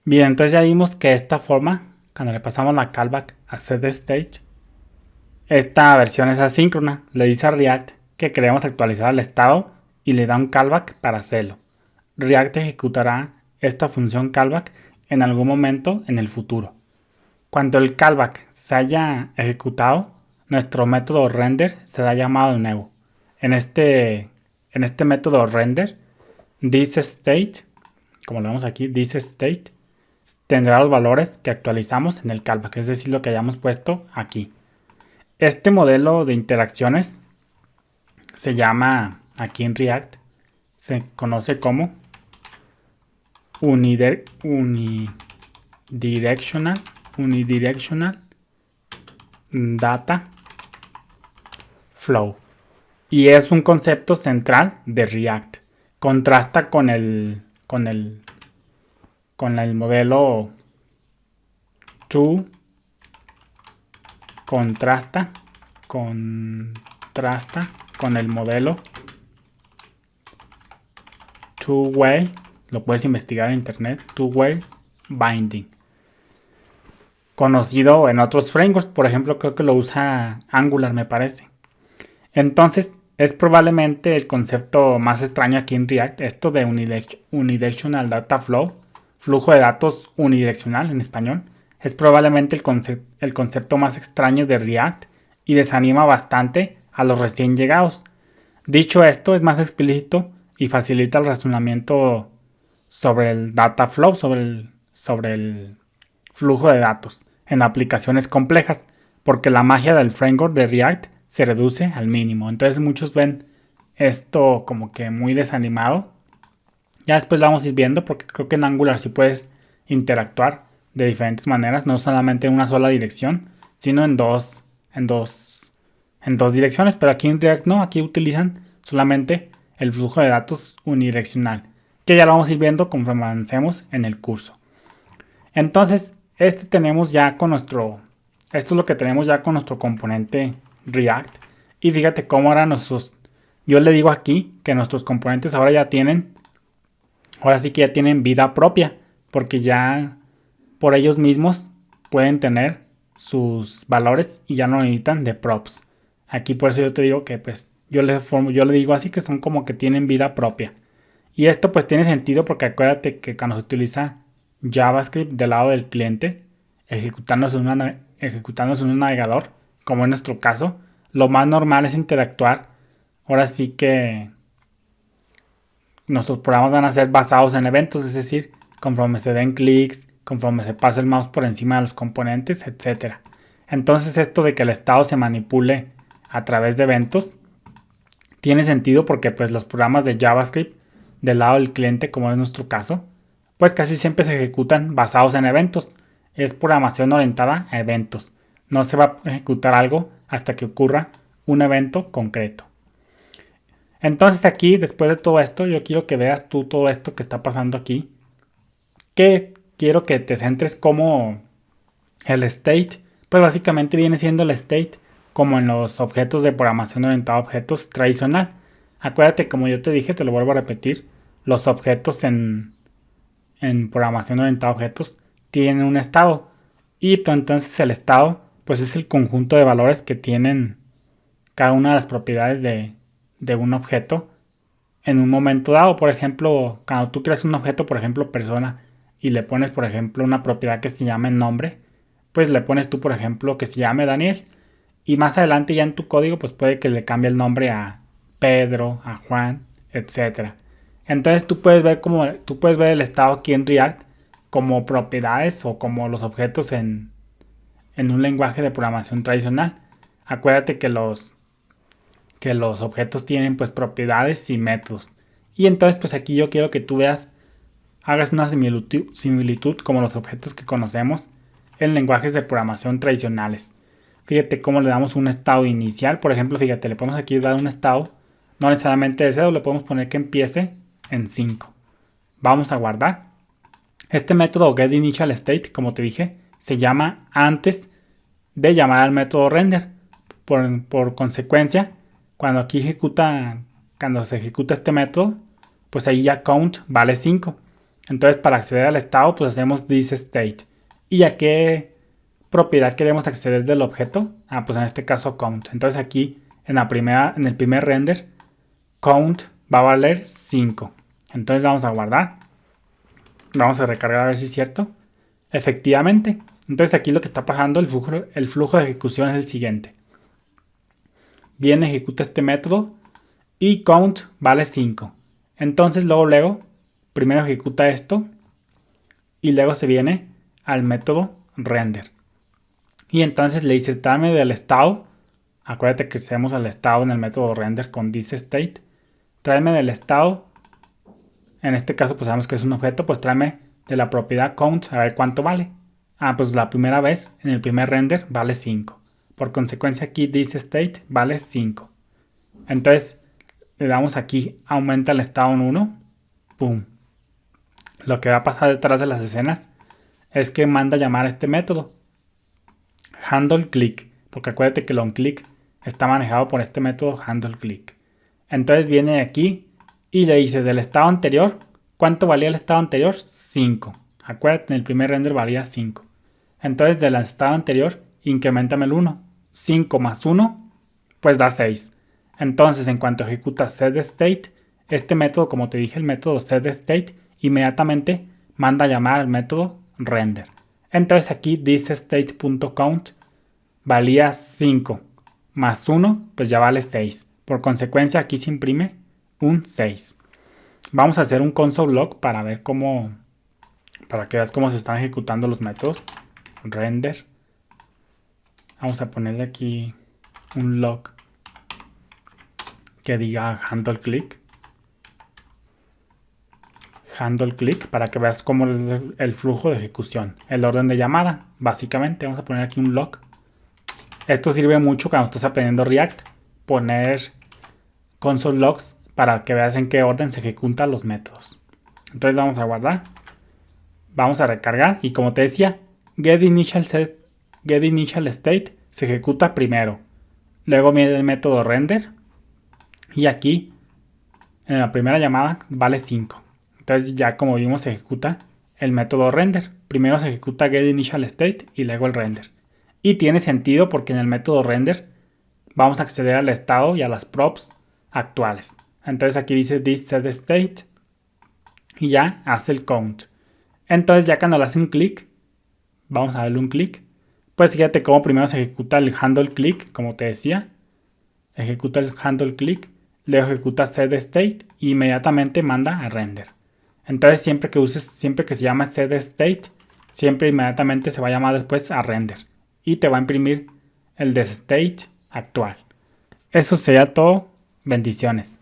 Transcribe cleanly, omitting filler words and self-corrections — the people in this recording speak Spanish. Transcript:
Bien, entonces ya vimos que esta forma, cuando le pasamos la callback a setStage, esta versión es asíncrona. Le dice a React que queremos actualizar el estado y le da un callback para hacerlo. React ejecutará esta función callback en algún momento en el futuro. Cuando el callback se haya ejecutado, nuestro método render será llamado de nuevo. En este método render, thisState, como lo vemos aquí, thisState, tendrá los valores que actualizamos en el callback, es decir, lo que hayamos puesto aquí. Este modelo de interacciones se llama, aquí en React, se conoce como unidirectional data flow. Y es un concepto central de React. Contrasta con el modelo to, contrasta con el modelo two-way, lo puedes investigar en internet, two-way binding, conocido en otros frameworks, por ejemplo creo que lo usa Angular me parece. Entonces es probablemente el concepto más extraño aquí en React, esto de unidirectional data flow, flujo de datos unidireccional en español, es probablemente el concepto más extraño de React y desanima bastante a los recién llegados. Dicho esto, es más explícito y facilita el razonamiento sobre el data flow, sobre el flujo de datos en aplicaciones complejas, porque la magia del framework de React se reduce al mínimo. Entonces muchos ven esto como que muy desanimado. Ya después lo vamos a ir viendo, porque creo que en Angular sí puedes interactuar de diferentes maneras, no solamente en una sola dirección, sino en dos direcciones. Pero aquí en React no, aquí utilizan solamente el flujo de datos unidireccional, que ya lo vamos a ir viendo conforme avancemos en el curso. Entonces, esto es lo que tenemos ya con nuestro componente React. Y fíjate cómo ahora yo le digo aquí que nuestros componentes ahora sí que ya tienen vida propia, porque ya por ellos mismos pueden tener sus valores y ya no necesitan de props. Aquí por eso yo te digo que pues yo le digo así, que son como que tienen vida propia. Y esto pues tiene sentido porque acuérdate que cuando se utiliza JavaScript del lado del cliente, ejecutándose en un navegador, como en nuestro caso, lo más normal es interactuar. Ahora sí que nuestros programas van a ser basados en eventos, es decir, conforme se den clics, conforme se pasa el mouse por encima de los componentes, etc. Entonces esto de que el estado se manipule a través de eventos tiene sentido porque pues los programas de JavaScript del lado del cliente, como es nuestro caso, pues casi siempre se ejecutan basados en eventos. Es programación orientada a eventos. No se va a ejecutar algo hasta que ocurra un evento concreto. Entonces aquí, después de todo esto, yo quiero que veas tú todo esto que está pasando aquí. Que quiero que te centres como el state, pues básicamente viene siendo el state como en los objetos de programación orientada a objetos tradicional. Acuérdate, como yo te dije, te lo vuelvo a repetir, los objetos en programación orientada a objetos tienen un estado. Y pues, entonces el estado pues es el conjunto de valores que tienen cada una de las propiedades de un objeto en un momento dado. Por ejemplo, cuando tú creas un objeto, por ejemplo persona, y le pones por ejemplo una propiedad que se llame nombre, pues le pones tú por ejemplo que se llame Daniel, y más adelante ya en tu código pues puede que le cambie el nombre a Pedro, a Juan, etcétera. Entonces tú puedes ver el estado aquí en React como propiedades o como los objetos en un lenguaje de programación tradicional. Acuérdate que los objetos tienen pues propiedades y métodos. Y entonces pues aquí yo quiero que tú hagas una similitud como los objetos que conocemos en lenguajes de programación tradicionales. Fíjate cómo le damos un estado inicial. Por ejemplo, fíjate, le podemos aquí dar un estado, no necesariamente de 0, le podemos poner que empiece en 5. Vamos a guardar. Este método getInitialState, como te dije, se llama antes de llamar al método render. Por consecuencia, cuando se ejecuta este método, pues ahí ya count vale 5. Entonces para acceder al estado pues hacemos thisState. ¿Y a qué propiedad queremos acceder del objeto? Pues en este caso count. Entonces aquí en el primer render count va a valer 5. Entonces vamos a guardar. Vamos a recargar a ver si es cierto. Efectivamente. Entonces aquí lo que está pasando, el flujo de ejecución es el siguiente. Viene, ejecuta este método y count vale 5. Entonces luego, primero ejecuta esto y luego se viene al método render. Y entonces le dice, dame del estado. Acuérdate que hacemos al estado en el método render con thisState. Tráeme del estado. En este caso pues sabemos que es un objeto, pues tráeme de la propiedad count a ver cuánto vale. Pues la primera vez en el primer render vale 5. Por consecuencia aquí thisState vale 5. Entonces le damos aquí aumenta el estado en 1. Pum. Lo que va a pasar detrás de las escenas es que manda a llamar a este método handleClick, porque acuérdate que el onClick está manejado por este método handleClick. Entonces viene aquí y le dice del estado anterior, ¿cuánto valía el estado anterior? 5. Acuérdate, en el primer render valía 5. Entonces del estado anterior, incrementame el 1. 5 más 1, pues da 6. Entonces en cuanto ejecuta setState, este método, como te dije, el método setState, inmediatamente manda a llamar al método render. Entonces aquí thisState.count valía 5 más 1, pues ya vale 6. Por consecuencia aquí se imprime un 6. Vamos a hacer un console log para ver para que veas cómo se están ejecutando los métodos. Render. Vamos a ponerle aquí un log que diga handleClick. HandleClick para que veas cómo es el flujo de ejecución. El orden de llamada, básicamente. Vamos a poner aquí un log. Esto sirve mucho cuando estás aprendiendo React. Poner console logs para que veas en qué orden se ejecutan los métodos. Entonces vamos a guardar. Vamos a recargar. Y como te decía, getInitialState se ejecuta primero. Luego viene el método render. Y aquí, en la primera llamada, vale 5. Entonces ya como vimos se ejecuta el método render. Primero se ejecuta getInitialState y luego el render. Y tiene sentido porque en el método render vamos a acceder al estado y a las props actuales. Entonces aquí dice thisSetState y ya hace el count. Entonces ya cuando le hace un clic, vamos a darle un clic, pues fíjate cómo primero se ejecuta el handleClick, como te decía. Ejecuta el handleClick, luego ejecuta setState e inmediatamente manda a render. Entonces siempre que se llama setState, siempre inmediatamente se va a llamar después a render. Y te va a imprimir el de state actual. Eso sería todo. Bendiciones.